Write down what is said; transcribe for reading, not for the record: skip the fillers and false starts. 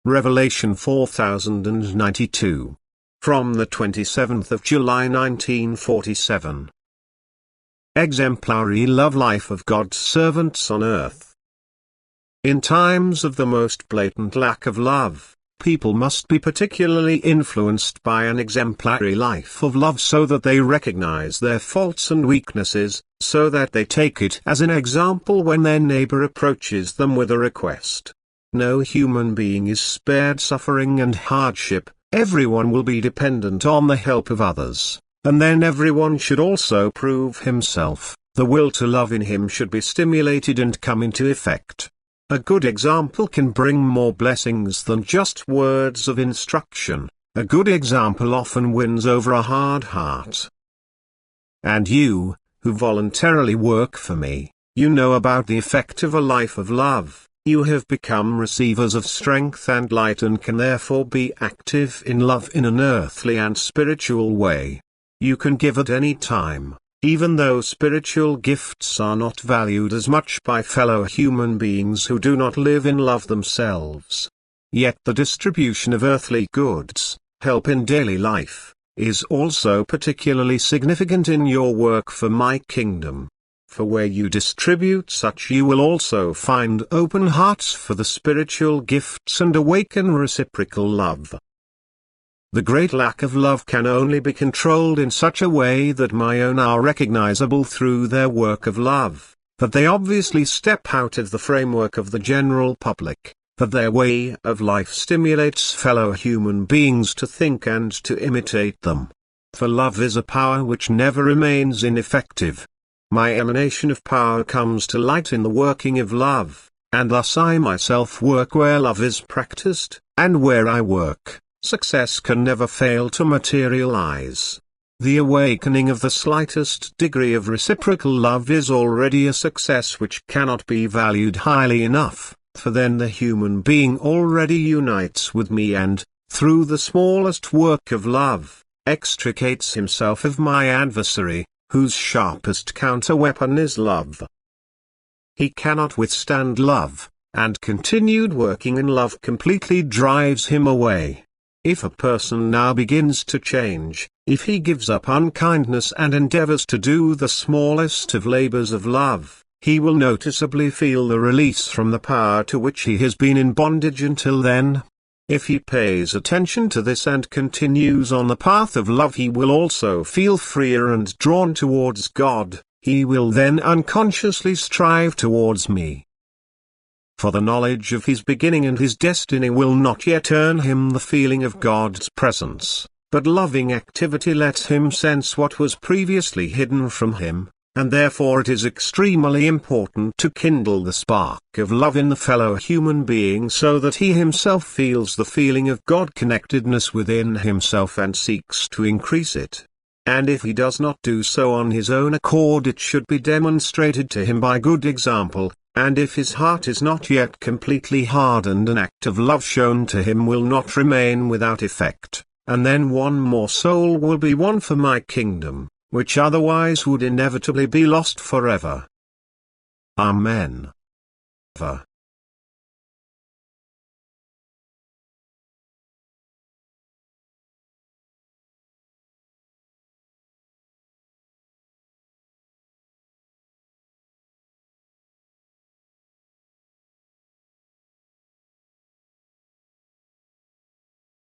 Revelation 4092. From the 27th of July 1947. Exemplary love life of God's servants on earth. In times of the most blatant lack of love, people must be particularly influenced by an exemplary life of love so that they recognize their faults and weaknesses, so that they take it as an example when their neighbor approaches them with a request. No human being is spared suffering and hardship. Everyone will be dependent on the help of others, and then everyone should also prove himself. The will to love in him should be stimulated and come into effect. A good example can bring more blessings than just words of instruction. A good example often wins over a hard heart. And you, who voluntarily work for me, you know about the effect of a life of love. You have become receivers of strength and light and can therefore be active in love in an earthly and spiritual way. You can give at any time, even though spiritual gifts are not valued as much by fellow human beings who do not live in love themselves. Yet the distribution of earthly goods, help in daily life, is also particularly significant in your work for my kingdom. For where you distribute such you will also find open hearts for the spiritual gifts and awaken reciprocal love. The great lack of love can only be controlled in such a way that my own are recognizable through their work of love, that they obviously step out of the framework of the general public, that their way of life stimulates fellow human beings to think and to imitate them. For love is a power which never remains ineffective. My emanation of power comes to light in the working of love, and thus I myself work where love is practiced, and where I work, success can never fail to materialize. The awakening of the slightest degree of reciprocal love is already a success which cannot be valued highly enough, for then the human being already unites with me and, through the smallest work of love, extricates himself of my adversary, whose sharpest counter-weapon is love. He cannot withstand love, and continued working in love completely drives him away. If a person now begins to change, if he gives up unkindness and endeavors to do the smallest of labors of love, he will noticeably feel the release from the power to which he has been in bondage until then. If he pays attention to this and continues on the path of love, he will also feel freer and drawn towards God. He will then unconsciously strive towards me. For the knowledge of his beginning and his destiny will not yet earn him the feeling of God's presence, but loving activity lets him sense what was previously hidden from him. And therefore it is extremely important to kindle the spark of love in the fellow human being so that he himself feels the feeling of God-connectedness within himself and seeks to increase it. And if he does not do so on his own accord, it should be demonstrated to him by good example, and if his heart is not yet completely hardened, an act of love shown to him will not remain without effect, and then one more soul will be won for my kingdom, which otherwise would inevitably be lost forever. Amen.